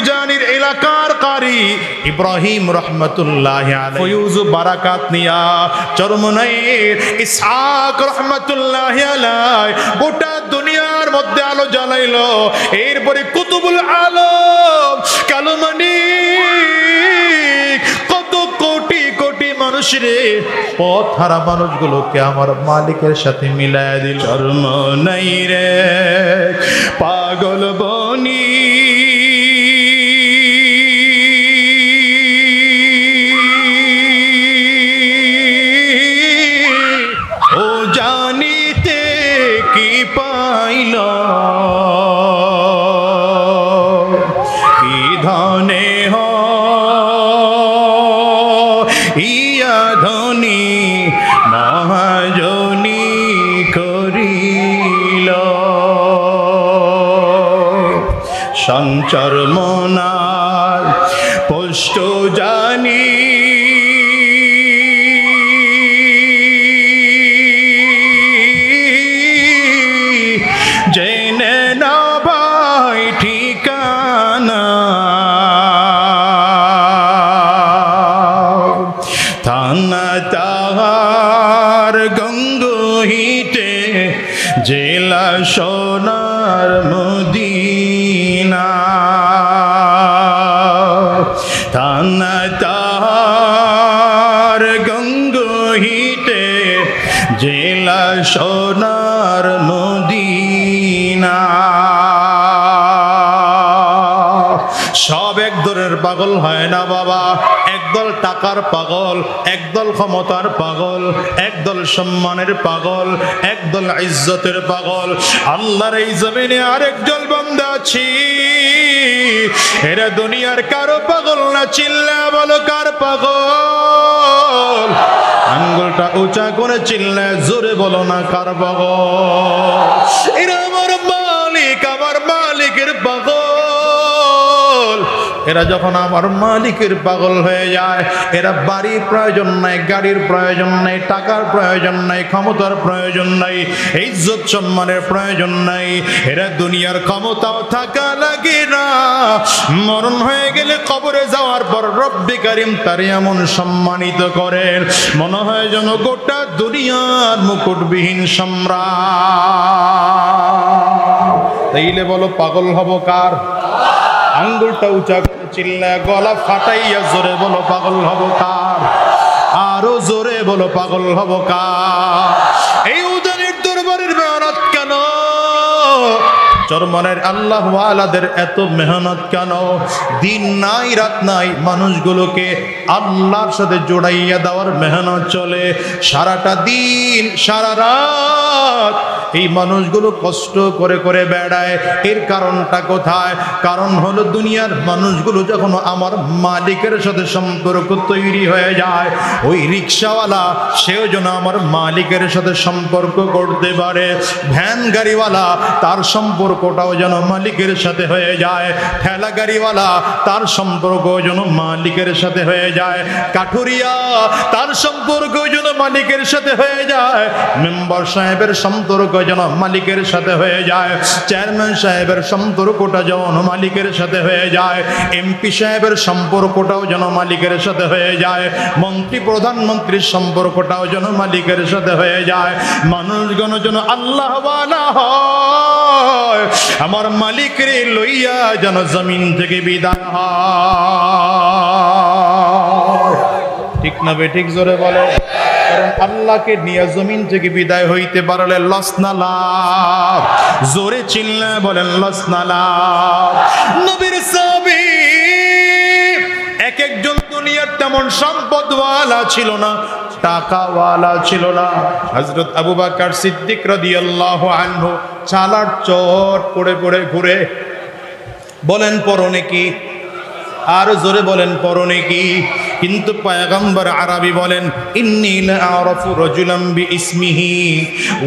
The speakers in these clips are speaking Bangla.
ফুলজানির এলাকার কারি ইব্রাহিম রহমতুল্লাহ আলাইহি, ফয়ুজ বারাকাত নিয়া চরমনাইয়ের ইসহাক রহমতুল্লাহ আলাইহি গোটা দুনিয়ার মধ্যে আলো জ্বালাইলো। এরপরে কুতুবুল আলম কালুমনি কত কোটি কোটি মানুষ রে, পথ হারা মানুষগুলোকে আমার মালিকের সাথে মিলায় দিল। চরমনাই রে পাগল বনি ও জানিতে কি পাইল, কি ধনে ইয়া ধনী মহাজনী করিল, সঞ্চর মনার পোষ্ট জানি জেনে না ভাই ঠিকানা, থানা তাহার গঙ্গোহিতে জেলা সোনার মদিনা, থানা তাহার গঙ্গোহিতে জেলা সোনার মদিনা। সব এক দলের পাগল হয় না বাবা, একদল টাকার পাগল, একদল ক্ষমতার পাগল, একদল সম্মানের পাগল, একদল ইজ্জতের পাগল। আল্লাহর এই জমিনে আরেকদল বান্দা আছি, এরা দুনিয়ার কারো পাগল না, চিল্লা বলো কার পাগল, আঙ্গুলটা উঁচা করে চিল্লা জোরে বলো না কার পাগল। এরা আমার মালিক, আমার মালিকের পাগল। এরা যখন আমার মালিকের পাগল হয়ে যায়, এরা বাড়ির প্রয়োজন নাই, গাড়ির প্রয়োজন নাই, টাকার প্রয়োজন নাই, ক্ষমতার প্রয়োজন নাই, ইজ্জত সম্মানের প্রয়োজন নাই, এরা দুনিয়ার ক্ষমতাও থাকা লাগে না। মরণ হয়ে গেলে কবরে যাওয়ার পর রব্বে কারিম তার এমন সম্মানিত করেন, মনে হয় যেন গোটা দুনিয়ার মুকুটবিহীন সম্রাট। তাইলে বলো পাগল হব কার? আঙ্গুলটা উঁচা করে চিল্লা গলা ফাটাইয়া জোরে বলো পাগল হব কার? আরো জোরে বলো পাগল হব কার? এই উদানের দরবারের মেহনত কেন? চরমনের আল্লাহ ওয়ালাদের এত মেহনত কেন? দিন নাই রাত নাই মানুষগুলোকে আল্লাহর সাথে জোড়াইয়া দেওয়ার মেহনত চলে। সারাটা দিন সারা রাত এই মানুষগুলো কষ্ট করে করে বেড়ায়। এর কারণটা কোথায়? কারণ হলো দুনিয়ার মানুষগুলো যখন আমার মালিকের সাথে সম্পর্ক তৈরি হয়ে যায়, ওই রিক্সাওয়ালা সেও যেন আমার মালিকের সাথে সম্পর্ক করতে পারে, ভ্যান গাড়িওয়ালা তার সম্পর্কটাও যেন মালিকের সাথে হয়ে যায়, ঠেলা গাড়িওয়ালা তার সম্পর্ক যেন মালিকের সাথে হয়ে যায়, কাঠুরিয়া তার সম্পর্ক যেন মালিকের সাথে হয়ে যায়, মেম্বার সাহেবের সম্পর্ক যেন মালিকের সাথে হয়ে যায়, চেয়ারম্যান সাহেবের সম্পর্কটা যেন মালিকের সাথে হয়ে যায়, এমপি সাহেবের সম্পর্কটাও যেন মালিকের সাথে হয়ে যায়, মন্ত্রী প্রধানমন্ত্রীর সম্পর্কটাও যেন মালিকের সাথে হয়ে যায়। মানুষগণ যেন আল্লাহ ওয়ালা হয়, আমার মালিকের লইয়া যেন জমিন থেকে বিদায় হয়। ঠিক না বে ঠিক? জোরে বলে। কারণ আল্লাহকে নিয়ে জমিন থেকে বিদায় হইতে পারলে লস না লাভ। জোরে চিল্লা বলেন লস না লাভ। নবীর সাহাবী এক একজন দুনিয়ার তেমন সম্পদওয়ালা ছিল না, টাকাওয়ালা ছিল না। হযরত আবু বকর সিদ্দিক রাদিয়াল্লাহু আনহু চালার চট পড়ে পড়ে ঘুরে। বলেন পরনে কি? আর জোরে বলেন পরনে কি? কিন্তু পয়গম্বর আরবি বলেন ইন্নী লা আরাফু রাজুলাম বিইসমিহি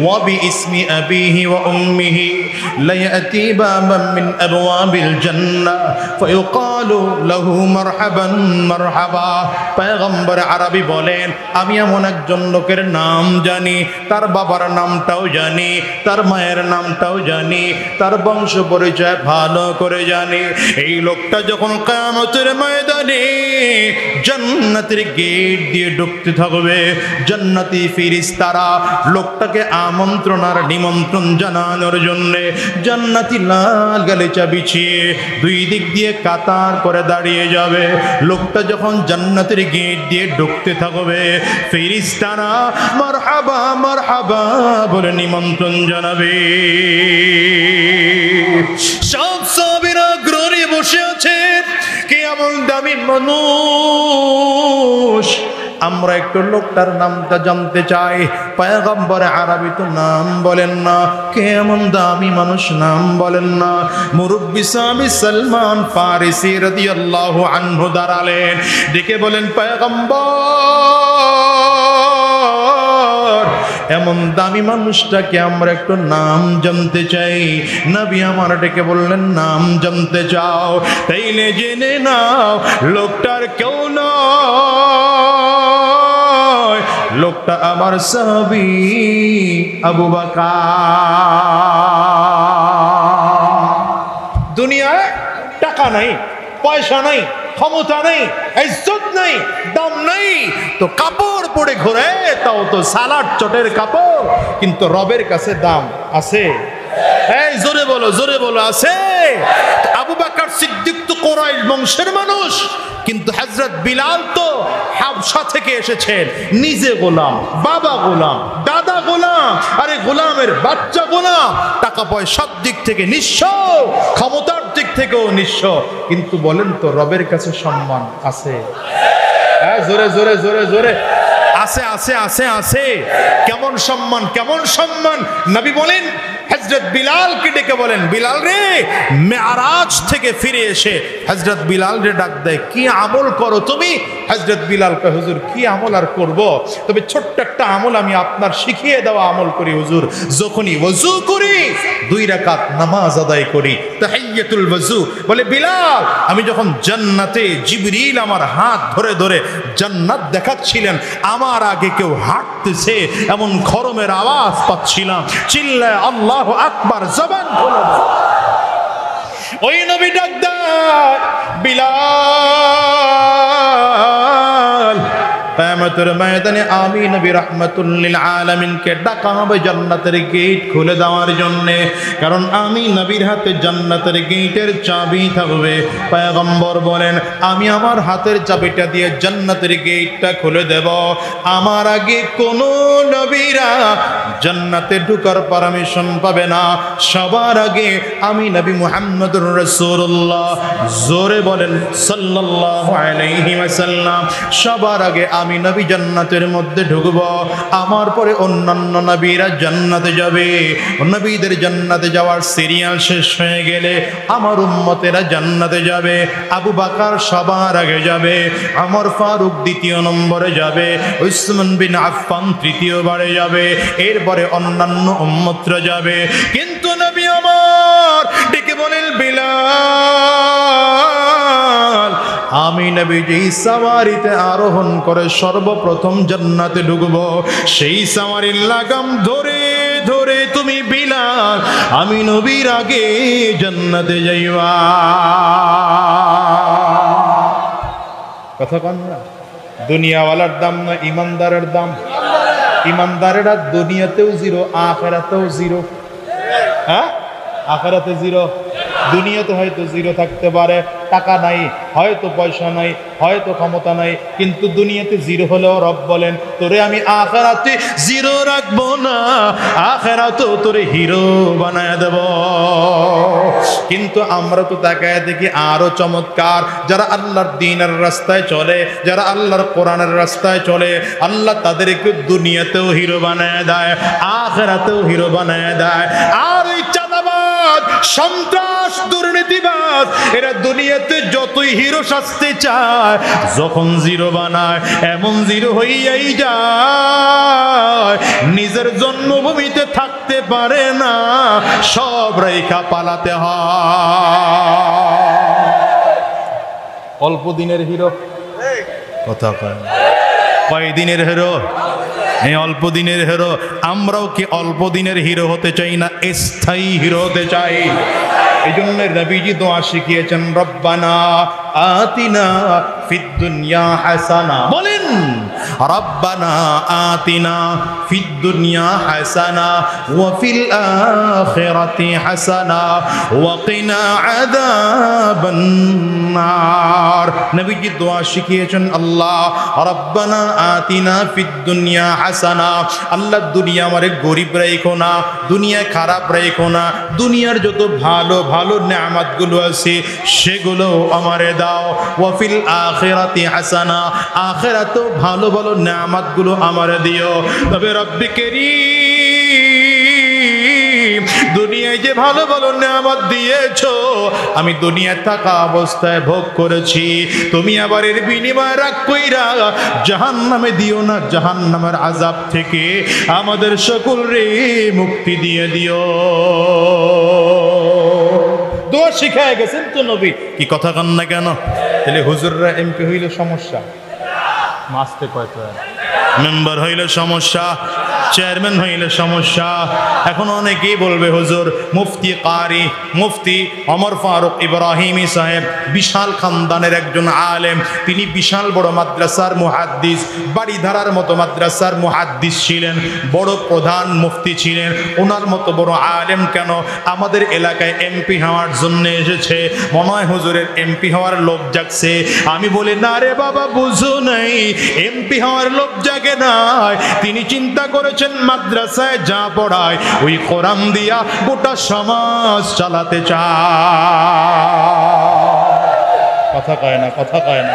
ওয়া বিইসমি আবিহি ওয়া উম্মিহি লা ইয়াতি বাবাম মিন আবওয়াবিল জান্নাহ ফায়ুকালু লাহু মারহাবান মারহাবা। পয়গম্বর আরবি বলেন আমি এমন একজন লোকের নাম জানি, তার বাবার নামটাও জানি, তার মায়ের নামটাও জানি, তার বংশ পরিচয় ভালো করে জানি। এই লোকটা যখন কিয়ামতের ময়দানে জান্নাতের গেট দিয়ে ঢুকতে থাকবে, জান্নাতি ফেরেশতারা লোকটাকে আমন্ত্রণ আর নিমন্ত্রণ জানানোর জন্য জান্নাতি লাল গালিচা বিছিয়ে দুই দিক দিয়ে কাতার করে দাঁড়িয়ে যাবে। লোকটা যখন জান্নাতের গেট দিয়ে ঢুকতে থাকবে, ফেরেশতারা মারহাবা মারহাবা বলে নিমন্ত্রণ জানাবে। সব সাহাবীরা গ্রহে বসে আছে, কে এমন দামি মানুষ, আমরা একটু লোকটার নামটা জানতে চাই। পয়গম্বর আরবি তো নাম বলেন না, কে এমন দামি মানুষ নাম বলেন না। মুরব্বি সাহাবী সালমান ফারিসি রাদিয়াল্লাহু আনহু দাঁড়ালেন, ডেকে বলেন পয়গম্বর এমন দামি মানুষটাকে আমরা একটু নাম জানতে চাই। নবী আমার ডেকে বললেন নাম জানতে চাও, তাইলে জেনে নাও লোকটার কেউ নয়, লোকটা আমার সাহাবী আবু বকর। দুনিয়ায় টাকা নাই, পয়সা নাই, ক্ষমতা নেই, ইজ্জত নেই, দাম নেই, তো কাপড় পরে ঘোরে, তাও তো সালাড চটের কাপড়, কিন্তু রবের কাছে দাম আছে। এই জোরে বলো, জোরে বলো, আছে। আবু বকর সিদ্দিক তো কুরাইশ বংশের মানুষ, কিন্তু হযরত বিলাল তো হাবশা থেকে এসেছেন, নিজে গোলাম, বাবা গোলাম, দাদা গোলাম, আরে গোলামের বাচ্চা গোলাম, টাকা পয়সার দিক থেকে নিঃস্ব, ক্ষমতার দিক থেকেও নিঃস্ব, কিন্তু বলেন তো রবের কাছে সম্মান আছে? হ্যাঁ, জোরে জোরে জোরে জোরে, আছে আছে আছে আছে। কেমন সম্মান, কেমন সম্মান। নবী বলেন হযরত বিলালকে ডেকে বলেন, বিলাল রে, মেরাজ থেকে ফিরে এসে হযরত বিলাল রে ডাক দেয়, কি আমল করো তুমি? হযরত বিলাল কয়, হুজুর কি আমল আর করব, তবে ছোট্ট একটা আমল আমি আপনার শিখিয়ে দেওয়া আমল করি হুজুর। যখনই ওযু করি 2 রাকাত নামাজ আদায় করি, তাহিয়াতুল ওযু। বলে বিলাল, আমি যখন জান্নাতে জিবরিল আমার হাত ধরে ধরে জান্নাত দেখাচ্ছিলেন, আমার আগে কেউ হাঁটতেছে এমন খরমের আওয়াজ পাচ্ছিলাম, চিল্লায় আল্লাহু আকবার জবান খুলে বলে। ওই নবী ডাক দেয়, বিলাল কিয়ামতের ময়দানে আমি নবী রাহমাতুল লিল আলামিনকে ডাকা হবে জান্নাতের গেট খুলে দেওয়ার জন্য, কারণ আমি নবীর হাতে জান্নাতের গেটের চাবি থাকবে। পয়গম্বর বলেন আমি আমার হাতের চাবিটা দিয়ে জান্নাতের গেটটা খুলে দেব, আমার আগে কোন নবীরা জান্নাতে ঢোকার পারমিশন পাবে না, সবার আগে আমি নবী মুহাম্মদুর রাসূলুল্লাহ, জোরে বলেন সাল্লাল্লাহু আলাইহি ওয়াসাল্লাম, সবার আগে আমি নবী জান্নাতের মধ্যে ঢুকব, আমার পরে অন্যান্য নবীরা জান্নাতে যাবে। নবীদের জান্নাতে যাওয়ার সিরিয়াল শেষ হয়ে গেলে আমার উম্মতেরা জান্নাতে যাবে। আবু বকর সবার আগে যাবে, ওমর ফারুক দ্বিতীয় নম্বরে যাবে, উসমান বিন আফফান তৃতীয়বারে যাবে, এরপরে অন্যান্য উম্মতরা যাবে। কিন্তু নবী আমার ডেকে বলেন, বিলাল আমি নবী যেই সাওয়ারিতে আরোহণ করে সর্বপ্রথম জান্নাতে ঢুকব, সেই সাওয়ারির লাগাম ধরে ধরে তুমি বিলাল আমি নবীর আগে জান্নাতে যাইবা। কথা কন না, দুনিয়াওয়ালার দাম না ইমানদারের দাম। ইমানদারেরা দুনিয়াতেও জিরো, আখিরাতেও জিরো। হ্যাঁ, আখিরাতে জিরো, দুনিয়াতে হয়তো জিরো থাকতে পারে, টাকা নাই, হয়তো পয়সা নাই, হয়তো ক্ষমতা নাই, কিন্তু দুনিয়াতে জিরো হলেও রব বলেন তোরে আমি আখিরাতে জিরো রাখবো না, আখিরাতেও তোরে হিরো বানায় দেব। কিন্তু আমরা তো তাকায় দেখি আরো চমৎকার, যারা আল্লাহর দ্বীনের রাস্তায় চলে, যারা আল্লাহর কোরআনের রাস্তায় চলে, আল্লাহ তাদেরকে দুনিয়াতেও হিরো বানায় দেয়, আখিরাতেও হিরো বানায় দেয়। আর ওই চাঁদাবাজ সন্ত্রাস, দুর্নীতিবাজ, এরা দুনিয়াতে যতই হিরো সাজতে চায়, যখন জিরো বানায় এমন জিরো হইয়াই যায়, নিজের জন্মভূমিতে থাকতে পারে না, সব রেখা পালাতে হয়। অল্প দিনের হিরো, কথা কয় দিনের হিরো, এই অল্প দিনের হিরো। আমরাও কি অল্প দিনের হিরো হতে চাই না, স্থায়ী হিরো হতে চাই? এই জন্য নবীজি দোয়া শিখিয়েছেন, রব্বানা আতিনা ফিদ দুনিয়া হাসানা। বলেন, রব্বানা আতিনা ফিদ দুনিয়া হাসানা ওয়া ফিল আখিরাতি হাসানা ওয়া কিনা আযাবান নার। নবীজি দোয়া শিখিয়েছেন, আল্লাহ রব্বানা আতিনা ফিদ দুনিয়া হাসানা, আল্লাহ দুনিয়া আমারে গরিব রাখো না, দুনিয়া খারাপ রাখো না, দুনিয়ার যত ভালো ভালো নেয়ামতগুলো আছে সেগুলো আমারে দাও। ওয়া ফিল আখিরাতি হাসানা, আখিরাতেও ভালো ভালো নেয়ামতগুলো আমারে দিও। তবে রব্বি কারীম, দুনিয়ায় যে ভালো ভালো নেয়ামত দিয়েছো আমি দুনিয়ায় থাকা অবস্থায় ভোগ করেছি, তুমি আবার এর বিনিময়ে রাগ কইরা জাহান্নামে দিও না, জাহান্নামের আযাব থেকে আমাদের সকলরে মুক্তি দিয়ে দিও। দোয়া শিখায় গেছেন তো নবী, কি কথা কান না কেন? তাহলে হুজুররা এমপি হইলে সমস্যা, মাসতে কয়তো মেম্বার হইলে সমস্যা, চেয়ারম্যান হইলে সমস্যা। এখন অনেকেই বলবে হুজুর মুফতি কারি, মুফতি ওমর ফারুক ইব্রাহিমি সাহেব বিশাল খানদানের একজন আলেম, তিনি বিশাল বড় মাদ্রাসার মুহাদ্দিস, বাড়িধারার মতো মাদ্রাসার মুহাদ্দিস ছিলেন, বড় প্রধান মুফতি ছিলেন, ওনার মতো বড় আলেম কেন আমাদের এলাকায় এমপি হওয়ার জন্য এসেছে? মনে হয় হুজুরের এমপি হওয়ার লোভ জাগছে। আমি বলি না রে বাবা, বুঝো নাই, এমপি হওয়ার লোভ জাগে নাই। তিনি চিন্তা করেছেন মাদ্রাসায় যা পড়ায় ওই কোরআন দিয়া গোটা সমাজ চালাতে চায়। কথা কয় না, কথা কয় না।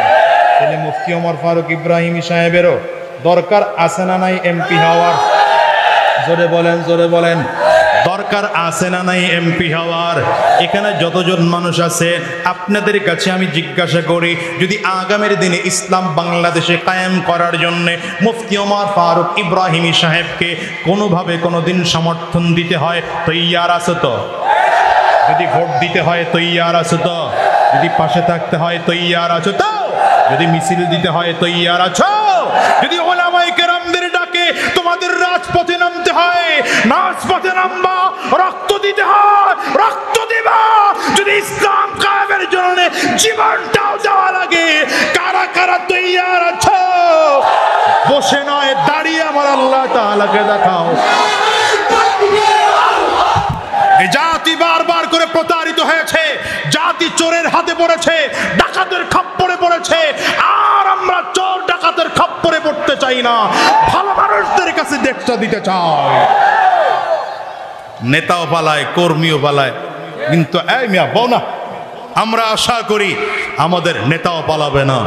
তাহলে মুফতি ওমর ফারুক ইব্রাহিমি সাহেবেরও দরকার আছে না নাই এমপি হওয়ার? জোরে বলেন, জোরে বলেন, দরকার আছে না নাই এমপি হওয়ার? এখানে যতজন মানুষ আছে আপনাদের কাছে আমি জিজ্ঞাসা করি, যদি আগামীর দিনে ইসলাম বাংলাদেশে কায়েম করার জন্য মুফতি ওমর ফারুক ইব্রাহিমি সাহেবকে কোনোভাবে কোনোদিন সমর্থন দিতে হয়, তৈয়ার আছে তো? যদি ভোট দিতে হয় তৈয়ার আছে তো? যদি পাশে থাকতে হয় তৈয়ার আছো তো? যদি মিছিল দিতে হয় তৈয়ার আছো? যদি ওলামায়ে কেরামদের ডাকে তোমাদের রাজপথে নামতে হয় রাজপথে নামবা, রক্ত দিতে হয় রক্ত দিবা, যদি ইসলাম কায়েমের জন্য জীবনটাও দেওয়া লাগে, কারা কারা তৈয়ার আছো? বসে নয় দাঁড়িয়ে আমার আল্লাহ তাআলাকে দেখাও। এই জাতি বারবার করে প্রতারিত হয়েছে, জাতি চোরের হাতে পড়েছে, ডাকাতের খপ্পরে পড়েছে, আর আমরা চোর ডাকাতের খপ্পরে পড়তে চাই না, ভালো মানুষদের কাছে দেশটা দিতে চাই। নেতাও পালায়, কর্মীও পালায়, কিন্তু এই মিয়া বউ না, আমরা আশা করি আমাদের নেতাও পালাবে না,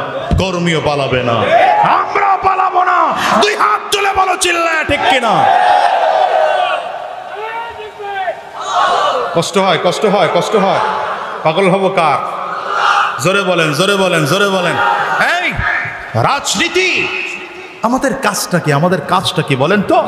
কর্মীও পালাবে না, আমরা পালাবো না। দুই হাত তুলে বলো চিল্লায় ঠিক কিনা? কষ্ট হয়, কষ্ট হয়, কষ্ট হয়। পাগল হব কার? জোরে বলেন, জোরে বলেন, জোরে বলেন। এই রাজনীতি আমাদের কাজটা কি? আমাদের কাজটা কি বলেন তো?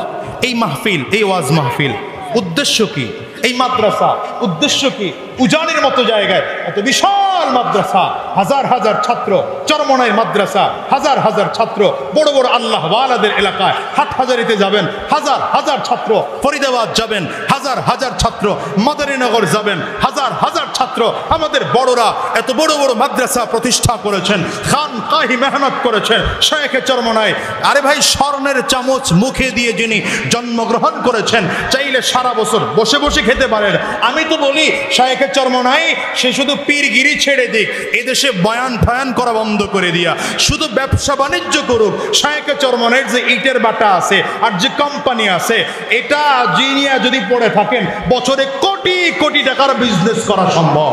এই মাহফিল, এই ওয়াজ মাহফিল উদ্দেশ্য কি? এই মাদ্রাসা উদ্দেশ্য কি? উজানের মতো জায়গায় এত বিশাল মাদ্রাসা, হাজার হাজার ছাত্র, চরমনাই মাদ্রাসা, হাজার হাজার ছাত্র, বড় বড় আল্লাহ ওয়ালাদের এলাকায় হাটহাজারিতে যাবেন হাজার হাজার ছাত্র, ফরিদাবাদ যাবেন হাজার হাজার ছাত্র, মাদারীনগর যাবেন হাজার হাজার ছাত্র। আমাদের বড়রা এত বড় বড় মাদ্রাসা প্রতিষ্ঠা করেছেন, খানকাহি মেহনত করেছেন শেখে চরমনাই। আরে ভাই, স্বর্ণের চামচ মুখে দিয়ে যিনি জন্মগ্রহণ করেছেন, চাইলে সারা বছর বসে বসে খেতে পারেন। আমি তো বলি শায়েখে চরমনাই সে শুধু পীরগিরি ছেড়ে দিক, এদেশে বয়ান ফয়ান করা বন্ধ করে দিয়া শুধু ব্যবসা বাণিজ্য করুক। শায়েখে চরমনাইয়ের যে ইটের বাটা আছে আর যে কোম্পানি আছে, এটা জিনিয়া যদি পড়ে থাকেন বছরে কোটি কোটি টাকার বিজনেস করা সম্ভব।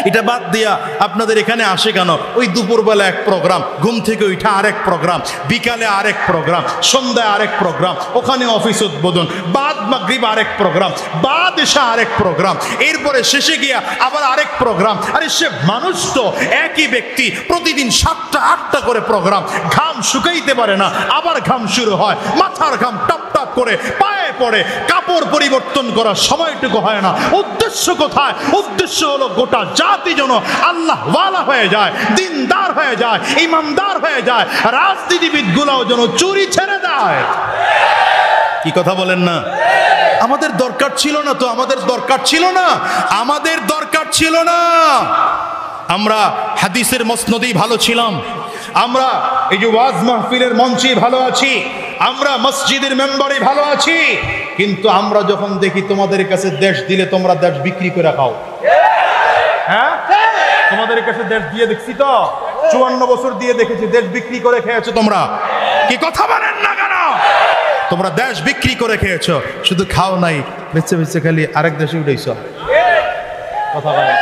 এটা বাদ দিয়া আপনাদের এখানে আসে কেন? ওই দুপুরবেলা এক প্রোগ্রাম, ঘুম থেকে উঠা আরেক প্রোগ্রাম, বিকালে আরেক প্রোগ্রাম, সন্ধ্যায় আরেক প্রোগ্রাম, ওখানে অফিস উদ্বোধন, বাদ মাগরিব আরেক প্রোগ্রাম, বাদ এসা আরেক প্রোগ্রাম, এরপরে শেষে গিয়া আবার আরেক প্রোগ্রাম। আরে সে মানুষ তো একই ব্যক্তি, প্রতিদিন 7টা 8টা করে প্রোগ্রাম, ঘাম শুকাইতে পারে না, আবার ঘাম শুরু হয়, মাথার ঘাম টপ টপ করে পায়ে পড়ে, কাপড় পরিবর্তন করার সময়টুকু হয় না। উদ্দেশ্য কোথায়? উদ্দেশ্য হলো গোটা জাতি যেন আল্লাহ ওয়ালা হয়ে যায়, দিনদার হয়ে যায়, ইমানদার হয়ে যায়, রাজনীতিবিদ গুলাও যেন চুরি ছেড়ে দেয়। কি কথা বলেন না? আমাদের দরকার ছিল না তো, আমাদের দরকার ছিল না, আমাদের দরকার ছিল না। আমরা হাদিসের মসনদেই ভালো ছিলাম, আমরা এই যে ওয়াজ মাহফিলের মঞ্চে ভালো আছি, আমরা মসজিদের মেম্বারে ভালো আছি, কিন্তু আমরা যখন দেখি তোমাদের কাছে দেশ দিলে তোমরা দেশ বিক্রি করে খাও। হ্যাঁ, তোমাদের কাছে দেশ দিয়ে দেখছি তো, 54 বছর দিয়ে দেখেছি, দেশ বিক্রি করে খেয়েছো তোমরা। কি কথা বলেন না কেন? তোমরা দেশ বিক্রি করে খেয়েছো, শুধু খাও নাই, বেঁচে বেঁচে খালি আরেক দেশে উঠেছ। কথা বলেন।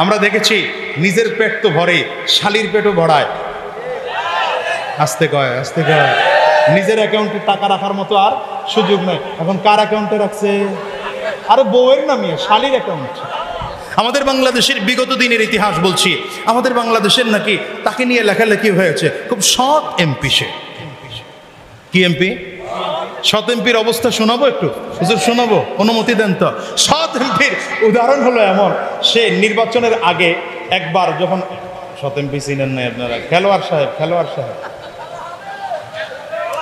আমরা দেখেছি নিজের পেট তো ভরে, শালির পেটও ভরায়। আস্তে কয়, আস্তে কয়। নিজের অ্যাকাউন্টে টাকা রাখার মতো আর সুযোগ নেই। এখন কার অ্যাকাউন্টে রাখছে? আরে বউয়ের নামে, শালির অ্যাকাউন্ট। আমাদের বাংলাদেশের বিগত দিনের ইতিহাস বলছি, আমাদের বাংলাদেশের নাকি তাকে নিয়ে লেখালেখি হয়েছে, খুব সৎ এমপি সে। কি এমপি? সৎ এমপির অবস্থা শোনাবো একটু? হুজুর শোনাবো, অনুমতি দেন তো। সৎ এমপির উদাহরণ হলো এমন, সে নির্বাচনের আগে একবার যখন, সৎ এমপি চিনেন নাই আপনারা? খেলোয়াড় সাহেব, খেলোয়াড় সাহেব।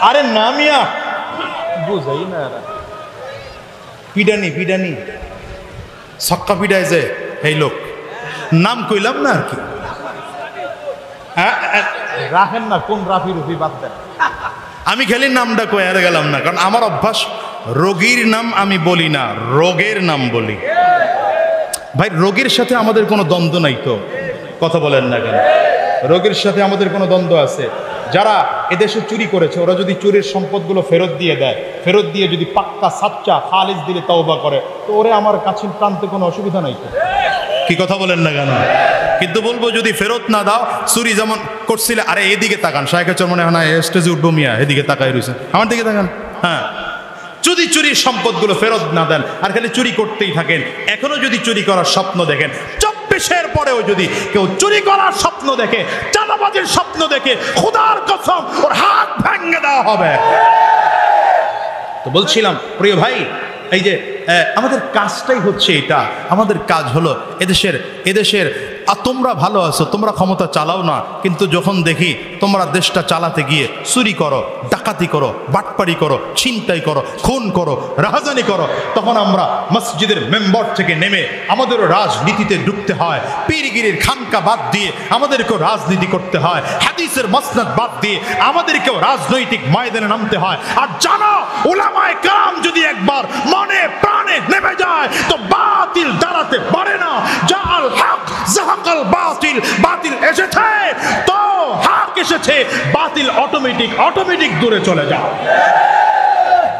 আরে নামিয়া বুঝাই না, পিডানি পিডানি ছক্কা পিডায় যে এই লোক, নাম কইলাম না আর কি, রাখেন না, কোন রাফি রুফি বাদ দেন। আমি খালি নামটা কয়ে আর গেলাম না, কারণ আমার অভ্যাস রোগীর নাম আমি বলি না, রোগের নাম বলি। ভাই রোগীর সাথে আমাদের কোনো দ্বন্দ্ব নাই তো, কথা বলেন না কেন? রোগীর সাথে আমাদের কোনো দ্বন্দ্ব আছে? যারা এদেশে চুরি করেছে ওরা যদি চুরির সম্পদগুলো ফেরত দিয়ে দেয়, ফেরত দিয়ে যদি পাক্কা সাচ্চা খালিস দিলে তওবা করে, তো ওরে আমার কাছে টানতে কোনো অসুবিধা নাই তো। কি কথা বলেন না কেন? কিন্তু বলবো যদি ফেরত না দাও, চুরি যেমন করছিলে, আরে এদিকে তাকান, শায়েখের চরমনে হয় না স্টেজে উঠবো মিয়া, এদিকে তাকাই রয়েছে, আমার দিকে তাকান। হ্যাঁ, যদি চুরির সম্পদগুলো ফেরত না দেন আর খালি চুরি করতেই থাকেন, এখনো যদি চুরি করার স্বপ্ন দেখেন, 24-এর পরেও যদি কেউ চুরি করার স্বপ্ন দেখে, চাঁদাবাজির স্বপ্ন দেখে, খোদার কসম ওর হাত ভেঙে দেওয়া হবে। তো বলছিলাম প্রিয় ভাই, এই যে আমাদের কাজটাই হচ্ছে এটা, আমাদের কাজ হলো এদেশের তোমরা ভালো আছো, তোমরা ক্ষমতা চালাও না, কিন্তু যখন দেখি তোমরা দেশটা চালাতে গিয়ে চুরি করো, ডাকাতি করো, বাটপারি করো, ছিনতাই করো, খুন করো, রাহাজানি করো, তখন আমরা মসজিদের মেম্বার থেকে নেমে আমাদেরও রাজনীতিতে ঢুকতে হয়। পীরগিরির খানকা বাদ দিয়ে আমাদেরকেও রাজনীতি করতে হয়, হাদিসের মসনদ বাদ দিয়ে আমাদেরকেও রাজনৈতিক ময়দানে নামতে হয়। আর জানো, উলামায়ে কেরাম যদি একবার মনে প্রাণে নেমে যায় তো বাতিল দাঁড়াতে পারে না। জাল হক জাহাকাল বাতিল, বাতিল এসেছে তো হক এসেছে, বাতিল অটোমেটিক দূরে চলে যায়।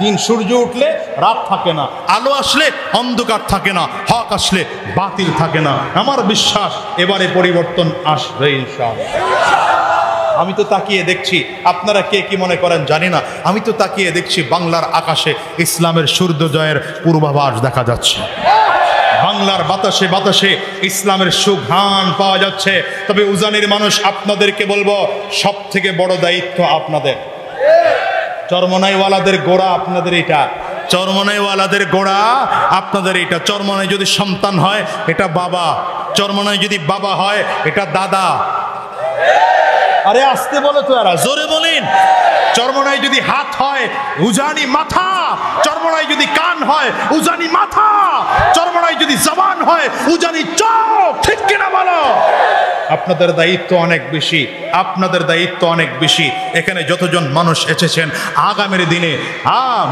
দিন সূর্য উঠলে রাত থাকে না, আলো আসলে অন্ধকার থাকে না, হক আসলে বাতিল থাকে না। আমার বিশ্বাস এবারে পরিবর্তন আসবে ইনশাআল্লাহ। আমি তো তাকিয়ে দেখছি, আপনারা কে কি মনে করেন জানি না, আমি তো তাকিয়ে দেখছি বাংলার আকাশে ইসলামের সূর্যোদয়ের পূর্বাভাস দেখা যাচ্ছে। বাংলার বাতাসে বাতাসে ইসলামের সুঘ্রাণ পাওয়া যাচ্ছে। তবে উজানির মানুষ, আপনাদেরকে বলবো, সব থেকে বড় দায়িত্ব আপনাদের। চরমনাইওয়ালাদের গোড়া আপনাদের এটা, চরমনাইওয়ালাদের গোড়া আপনাদের এটা। চরমনাই যদি সন্তান হয় এটা বাবা, চরমনাই যদি বাবা হয় এটা দাদা। আরে আসতে বলো তো, এরা জোরে বলেন। চরমনাই যদি হাত হয় উজানি মাথা, চরমনাই যদি কান হয় উজানি মাথা, চরমনাই যদি জবান হয় উজানি চোখ। ঠিক কিনা বলো? আপনাদের দায়িত্ব অনেক বেশি, আপনাদের দায়িত্ব অনেক বেশি। এখানে যতজন মানুষ এসেছেন, আগামীর দিনে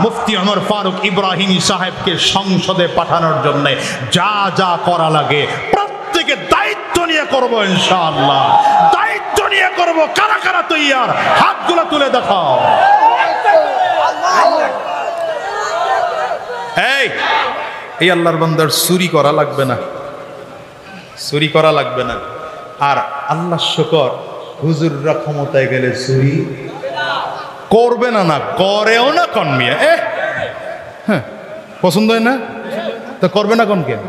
মুফতি ওমর ফারুক ইব্রাহিমী সাহেবকে সংসদে পাঠানোর জন্য যা যা করা লাগে প্রত্যেকে দায়িত্ব নিয়ে করবো ইনশাআল্লাহ, দায়িত্ব নিয়ে করবো। কারা কারা তৈয়ার? হাতগুলো তুলে দেখাও। এই আল্লাহর বান্দার চুরি করা লাগবে না, চুরি করা লাগবে না। আর আল্লাহ শুকর, হুজুররা ক্ষমতায় গেলে চুরি করবে না, না করেও না কোন মিয়া। হ্যাঁ, পছন্দ হয় না তো করবে না কোন, কেন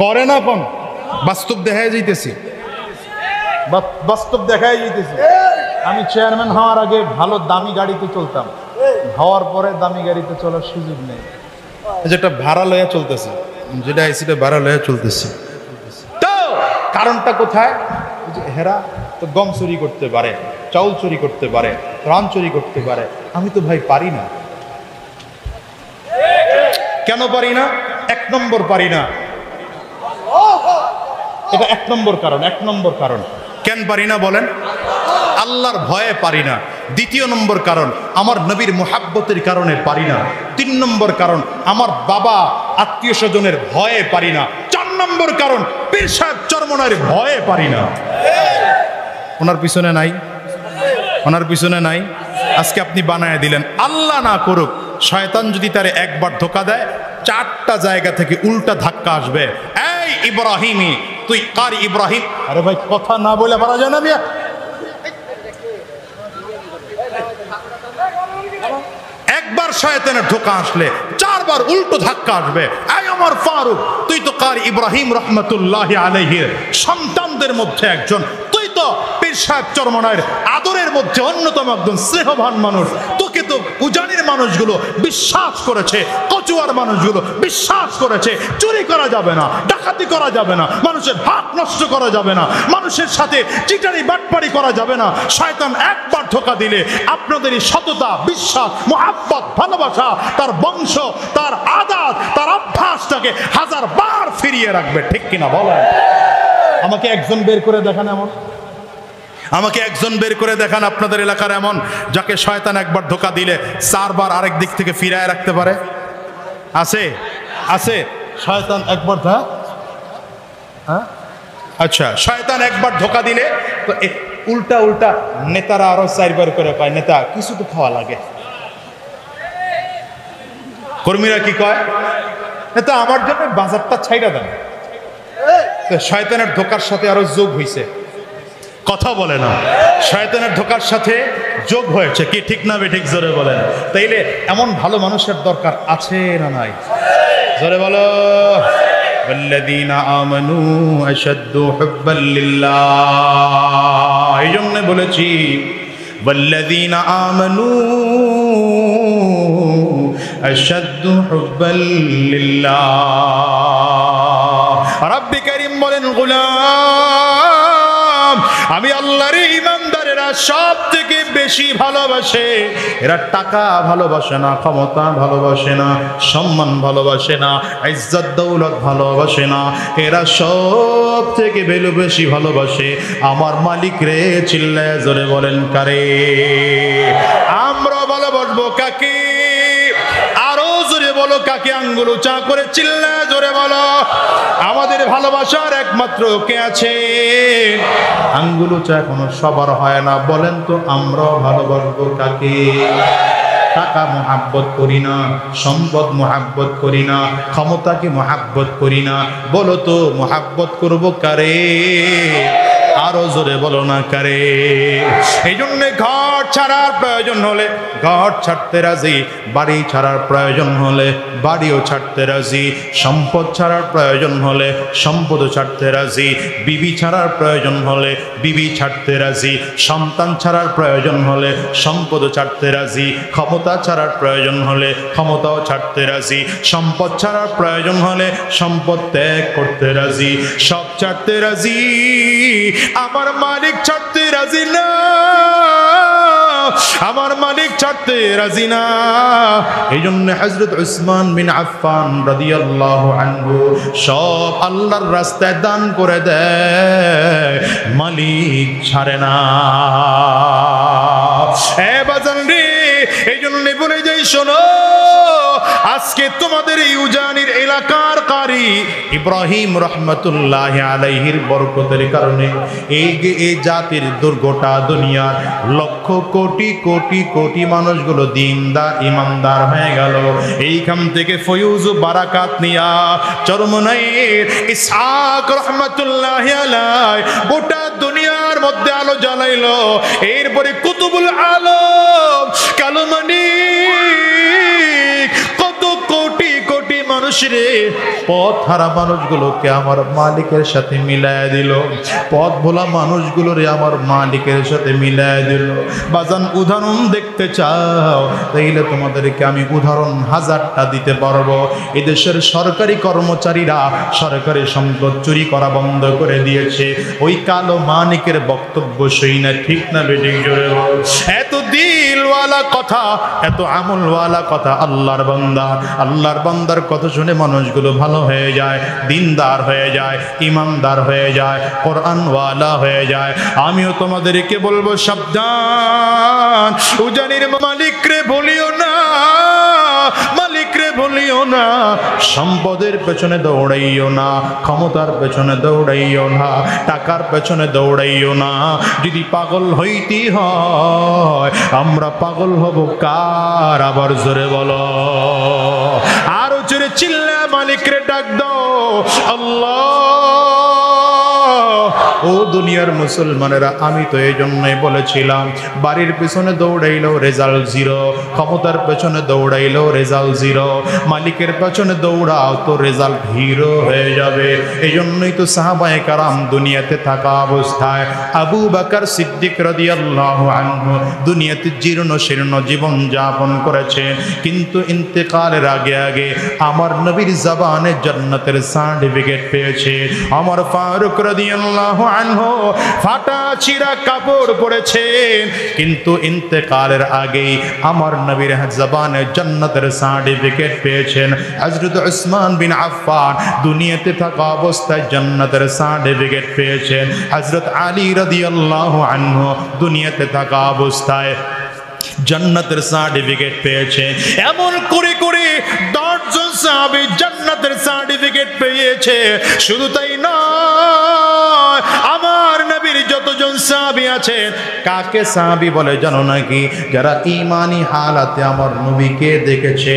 করে না কোন? বাস্তব দেখায় যাইতেছি, বাস্তব দেখায় যাইতেছি। আমি চেয়ারম্যান হওয়ার আগে ভালো দামি গাড়িতে চলতাম, হওয়ার পরে দামি গাড়িতে চলার সুযোগ নেই। যেটা ভাড়া লইয়া চলতেছে, যেটা আইসিটা ভাড়া লইয়া চলতেছে। তো কারণটা কোথায়? হেরা তো গম চুরি করতে পারে, চাউল চুরি করতে পারে, ত্রাণ চুরি করতে পারে, আমি তো ভাই পারি না। কেন পারি না? 1 নম্বর পারি না, এটা 1 নম্বর কারণ। 1 নম্বর কারণ কেন পারি না বলেন? আল্লাহর ভয়ে পারি না। 2 নম্বর কারণ আমার নবীর মুহাব্বতের কারণে পারি না। 3 নম্বর কারণ আমার বাবা আত্মীয় স্বজনের ভয়ে পারি না। 4 নম্বর কারণ পীর সাহেব চরমনার ভয়ে পারি না। ওনার পিছনে নাই, ওনার পিছনে নাই। আজকে আপনি বানায় দিলেন, আল্লাহ না করুক শয়তান যদি তারে একবার ধোকা দেয়, 4টা জায়গা থেকে উল্টা ধাক্কা আসবে। এই ইব্রাহিমী, তুই কার ইব্রাহিম? আরে ভাই কথা না বলে পারা যায় না মিয়া। একবার শয়তানের ধোকা আসলে 4বার উল্টো ধাক্কা আসবে। এই আমার ফারুক, তুই তো কার ইব্রাহিম রহমতুল্লাহি আলাইহির সন্তানদের মধ্যে একজন, তুই তো পীর সাহেব চরমনায়ের আদরের মধ্যে অন্যতম একজন স্নেহবান মানুষ। তোকে তো উজানির মানুষগুলো বিশ্বাস করেছে, কচুয়ার মানুষগুলো বিশ্বাস করেছে। চুরি করা যাবে না, ডাকাতি করা যাবে না, মানুষের হক নষ্ট করা যাবে না, মানুষের সাথে চিটারি বাটপারি করা যাবে না। শয়তান একবার ধোকা দিলে আপনাদেরই সততা, বিশ্বাস, মুহাব্বত, ভালোবাসা, তার বংশ, তার আদাত, তার অভ্যাসটাকে 1000 বার ফিরিয়ে রাখবে। ঠিক কিনা বলেন? আমাকে একজন বের করে দেখান এমন, আমাকে একজন বের করে দেখান আপনাদের এলাকার এমন যাকে শয়তান একবার ধোকা দিলে 4 বার আরেক দিক থেকে ফিরায় রাখতে পারে? আছে? আছে? শয়তান একবার হ্যাঁ, আচ্ছা, শয়তান একবার ধোকা দিলে তো উল্টা উল্টা নেতারা আরো 4 বার করে পায়। নেতা কিছু তো খাওয়া লাগে, কর্মীরা কি কয়? নেতা আমার জন্য বাজারটা ছাইড়া দেন। শয়তানের ধোকার সাথে আরো যোগ হয়েছে, কথা বলে না, শয়তানের ধোকার সাথে যোগ হয়েছে। কি ঠিক না বেঠিক? জোরে বলেন। তাইলে এমন ভালো মানুষের দরকার আছে না নাই? জোরে বলো। ওয়াল্লাযীনা আমানু আশাদ্দু হুব্বাল লিল্লাহ। এই জন্য বলেছি ওয়াল্লাযীনা আমানু আশাদ্দু হুব্বাল লিল্লাহ। রাব্বি কারীম বলেন, গোলাম আমি আল্লাহর ইমানদারেরা সব থেকে বেশি ভালোবাসে। এরা টাকা ভালোবাসে না, ক্ষমতা ভালোবাসে না, সম্মান ভালোবাসে না, ইজ্জত দৌলত ভালোবাসে না। এরা সব থেকে বেশি ভালোবাসে আমার মালিক রে। চিল্লায় জোরে বলেন কারে? আমরা ভালোবাসবো কাকে? আরো জোরে বলো কাকে? আঙ্গুল উঁচা করে চিল্লায় জোরে বলো। আমাদের ভালোবাসার একমাত্র কে আছে? আঙ্গুল উঁচা এখনো সবার হয় না। বলেন তো আমরাও ভালোবাসবো কাকে? টাকা মোহাব্বত করি না, সম্পদ মোহাব্বত করি না, ক্ষমতাকে মোহাব্বত করি না। বলো তো মোহাব্বত করবো কারে? আরো জোরে বলো না কারে? এই জন্য ঘর ছাড়ার প্রয়োজন হলে ঘর ছাড়তে রাজি, বাড়ি ছাড়ার প্রয়োজন হলে বাড়িও ছাড়তে রাজি, সম্পদ ছাড়ার প্রয়োজন হলে সম্পদও ছাড়তে রাজি, বিবি ছাড়ার প্রয়োজন হলে বিবি ছাড়তে রাজি, সন্তান ছাড়ার প্রয়োজন হলে সম্পদও ছাড়তে রাজি, ক্ষমতা ছাড়ার প্রয়োজন হলে ক্ষমতাও ছাড়তে রাজি, সম্পদ ছাড়ার প্রয়োজন হলে সম্পদ ত্যাগ করতে রাজি, সব ছাড়তে রাজি, আমার মালিক ছাড়তে রাজি না, আমার মালিক ছাড়তে রাজি না। এই জন্য হযরত উসমান বিন আফফান রাদিয়াল্লাহু আনহু সব আল্লাহর রাস্তায় দান করে দেয়, মালিক ছাড়ে না। এ বাজান রে, এই জন্য বলে যাই শোনো, আজকে তোমাদের এই উজানির এলাকার কারি ইব্রাহিম রহমতুল্লাহ আলাইহির বরকতের কারণে এই জাতির দুর্গোটা দুনিয়ার লক্ষ কোটি কোটি কোটি মানুষগুলো দিনদার ইমানদার হয়ে গেল। এইখান থেকে ফয়ুজ বারাকাত নিয়া চরমনাইয়ের ইসহাক রহমতুল্লাহ আলাই গোটা দুনিয়ার মধ্যে আলো জ্বালাইলো। এরপরে কুতুবুল আলম কালমানি কত কোটি কোটি মানুষের পথ হারা মানুষগুলোকে আমার মালিকের সাথে মিলায় দিল, পথ ভোলা মানুষগুলোরে আমার মালিকের সাথে মিলায় দিল। বাজান উদাহরণ দেখতে চাও তাইলে তোমাদেরকে আমি উদাহরণ হাজারটা দিতে পারবো। এদেশের সরকারি কর্মচারীরা সরকারি সম্পদ চুরি করা বন্ধ করে দিয়েছে ওই কালো মালিকের বক্তব্য সই না, ঠিক না বেঠিক? জোরে বল। এত দিলওয়ালা কথা, এত আমলওয়ালা কথা আল্লাহর বান্দার কথা শুনে মানুষগুলো ভালো হয়ে যায়, দিনদার হয়ে যায়, ইমানদার হয়ে যায়, কোরআনওয়ালা হয়ে যায়। আমিও তোমাদেরকে বলবো সাবধান, উজানির মালিক রে বলিও না, মালিক রে বলিও না, সম্পদের পেছনে দৌড়াইও না, ক্ষমতার পেছনে দৌড়াইও না, টাকার পেছনে দৌড়াইও না। যদি পাগল হইতে হয় আমরা পাগল হব কার? আবার জোরে বলো, আরো জোরে চিল্লা মালিক রে ডাক দাও আল্লাহ। ও দুনিয়ার মুসলমানেরা, আমি তো এই জন্যই বলেছিলাম বাড়ির পেছনে দৌড়াইলো রেজাল্ট জিরো, ক্ষমতার পেছনে দৌড়াইলো রেজাল্ট জিরো, মালিকের পেছনে দৌড়াও তো রেজাল্ট হিরো হয়ে যাবে। এই জন্যই তো সাহাবায়ে কারাম দুনিয়াতে থাকা অবস্থায় আবু বকর সিদ্দিক রাদিয়াল্লাহু আনহু দুনিয়াতে জীর্ণ শীর্ণ জীবন যাপন করেছেন, কিন্তু ইন্তেকালের আগে আগে আমার নবীর জবানে জান্নাতের সার্টিফিকেট পেয়েছে। আমার ফারুক রাদিয়াল্লাহু আনহু ফাটা চিরা কাপড় পরেছেন, কিন্তু ইন্তেকালের আগেই আমার নবীর জবানে জান্নাতের সার্টিফিকেট পেয়েছেন। হযরত উসমান বিন আফফান দুনিয়াতে থাকা অবস্থায় জান্নাতের সার্টিফিকেট পেয়েছেন। হযরত আলী রাদিয়াল্লাহু আনহু দুনিয়াতে থাকা অবস্থায় জান্নাতের সার্টিফিকেট পেয়েছে। এমন করে করে 10 জন সাহাবী জান্নাতের সার্টিফিকেট পেয়েছে। শুধু তাই নয়, আমার নবীর যতজন সাহাবী আছেন, কাকে সাহাবী বলে জানো নাকি? যারা ঈমানি হালাতে আমার নবীকে দেখেছে,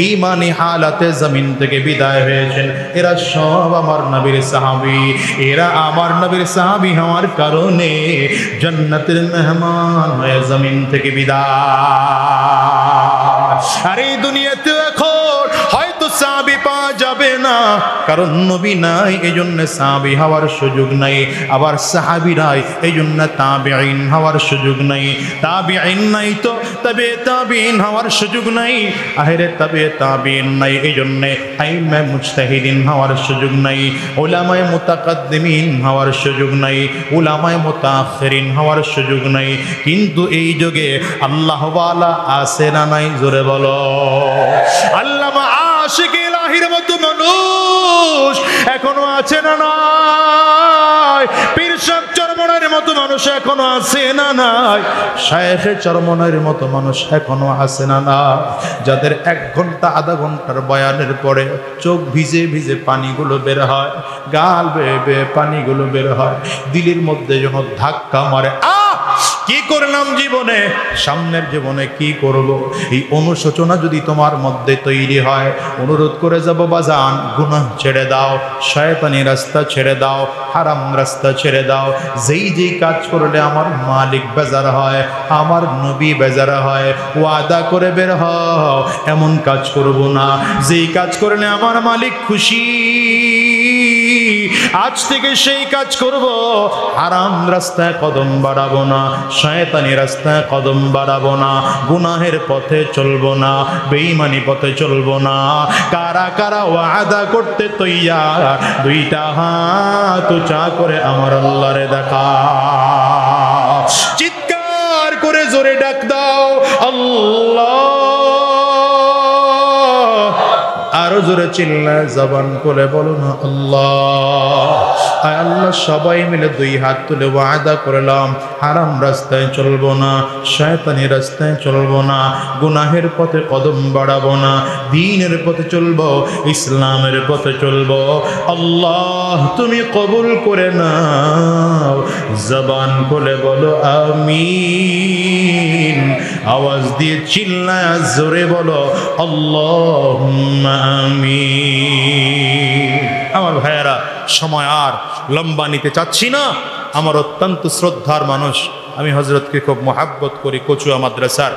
ঈমানি হালাতে জমিন থেকে বিদায় হয়েছেন, এরা সব আমার নবীর সাহাবী। এরা আমার নবীর সাহাবী হওয়ার কারণে জান্নাতের মেহমান হয়ে জমিন থেকে বিদায়। আর এই দুনিয়াতে এখন হয়তো সাহাবী পাওয়া যাবে না, কারণ নবী নাই, এই জন্য সাহাবী হওয়ার সুযোগ নাই। আবার সাহাবী নাই, এই জন্য তাবিঈন হওয়ার সুযোগ নাই। তাবিঈন নাই তো তবে তাবিঈন হওয়ার সুযোগ নাই। আখিরে তবে তাবিঈন নাই, এই জন্য আইম্মা মুজতাহিদিন হওয়ার সুযোগ নাই। উলামায়ে মুতাকাদ্দিমিন হওয়ার সুযোগ নাই। উলামায়ে মুতাআখিরিন হওয়ার সুযোগ নাই। কিন্তু এই যুগে আল্লাহ ওয়ালা আছে না নাই? জোরে বলো। আল্লামা আশিক ইলাহির মতো মানুষ এখনো আছে না নাই? পীর সাহেব চরমনাইয়ের মতো মানুষ এখনো আছে না নাই? শায়েখে চরমনাইয়ের মতো মানুষ এখনো আছে না নাই? যাদের 1 ঘন্টা আধা ঘন্টার বয়ানের পরে চোখ ভিজে ভিজে পানিগুলো বের হয়, গাল বেয়ে বেয়ে পানিগুলো বের হয়, দিলের মধ্যে যেন ধাক্কা মারে। কি করলাম জীবনে, সামনের জীবনে কি করব? এই অনুশোচনা যদি তোমার মধ্যে তৈরি হয়, অনুরোধ করে যাব বাজান, গুনাহ ছেড়ে দাও, শয়তানি রাস্তা ছেড়ে দাও, হারাম রাস্তা ছেড়ে দাও। যেই যেই কাজ করলে আমার মালিক বেজার হয়, আমার নবী বেজার হয়, ওয়াদা করে বের হও এমন কাজ করব না। যেই কাজ করলে আমার মালিক খুশি, আজ থেকে সেই কাজ করব। হারাম রাস্তায় কদম বাড়াবো না, শয়তানি রাস্তায় কদম বাড়াবো না, গুনাহের পথে চলবো না, বেঈমানি পথে চলবো না। কারা কারা ওয়াদা করতে তৈয়ার? 2টা হাত উঁচা করে আমার আল্লাহরে দেখা, চিৎকার করে জোরে ডাক দাও আল্লাহ। আরো জোরে চিল্লায় জবান করে বলো না আল্লাহ। আয় আল্লাহ সবাই মিলে দুই হাত তুলে ওয়াদা করলাম হারাম রাস্তায় চলবো না, শয়তানি রাস্তায় চলবো না, গুনাহের পথে কদম বাড়াবো না, দ্বীনের পথে চলবো, ইসলামের পথে চলবো। আল্লাহ তুমি কবুল করে নাও। জবান খুলে বলো আমিন, আওয়াজ দিয়ে চিল্লায় জোরে বলো আল্লাহুম্মা আমিন। আমার ভাইয়েরা, সময় আর লম্বা নিতে চাচ্ছি না। আমার অত্যন্ত শ্রদ্ধার মানুষ, আমি হজরতকে খুব মহাব্বত করি, কচুয়া মাদ্রাসার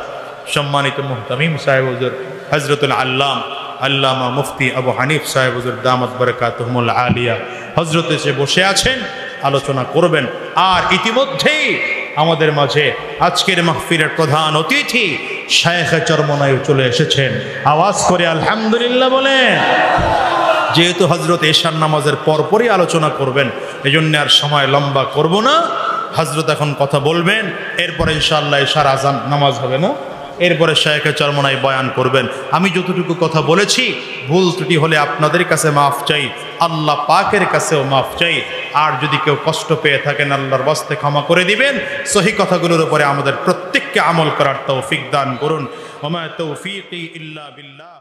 সম্মানিত মুহতামিম সাহেব হুজুর হজরতুল আল্লামা মুফতি আবু হানিফ সাহেব হুজুর দামাত বারাকাতুহুমুল আলিয়া হজরত এসে বসে আছেন, আলোচনা করবেন। আর ইতিমধ্যেই আমাদের মাঝে আজকের মাহফিলের প্রধান অতিথি শায়েখে চরমনায়ু চলে এসেছেন। আওয়াজ করে আলহামদুলিল্লাহ বলেন। যেহেতু হজরত এশার নামাজের পরপরই আলোচনা করবেন, এজন্য আর সময় লম্বা করব না। হজরত এখন কথা বলবেন, এরপরে ইনশাআল্লাহ এশার আজান নামাজ হবে না, এরপরে শায়েখে চরমনাই বয়ান করবেন। আমি যতটুকু কথা বলেছি ভুল ত্রুটি হলে আপনাদের কাছে মাফ চাই, আল্লাহ পাকের কাছেও মাফ চাই। আর যদি কেউ কষ্ট পেয়ে থাকেন আল্লাহর বাস্তে ক্ষমা করে দিবেন। সহি কথাগুলোর উপরে আমাদের প্রত্যেককে আমল করার তৌফিক দান করুন। ওয়া মা তৌফিকি ইল্লা বিল্লাহ।